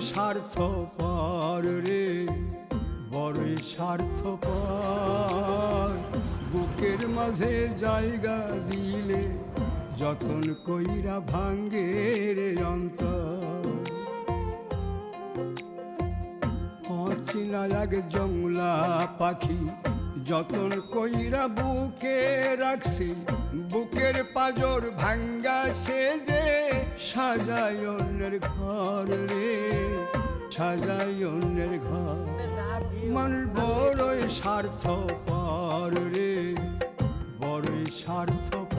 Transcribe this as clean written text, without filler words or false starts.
স্বার্থপর রে, বড়ই স্বার্থপর। বুকের মাঝে জায়গা দিলে যতন কইরা ভাঙ্গে রে অন্তর। অচেনা এক জংলা পাখি যতন কইরা বুকে রাখছি, বুকের পাজর ভাঙ্গা সে যে সাজায় অন্যের ঘর রে, সাজায় অন্যের ঘর। মানুষ বড়ই স্বার্থপর রে, বড়ই স্বার্থপর।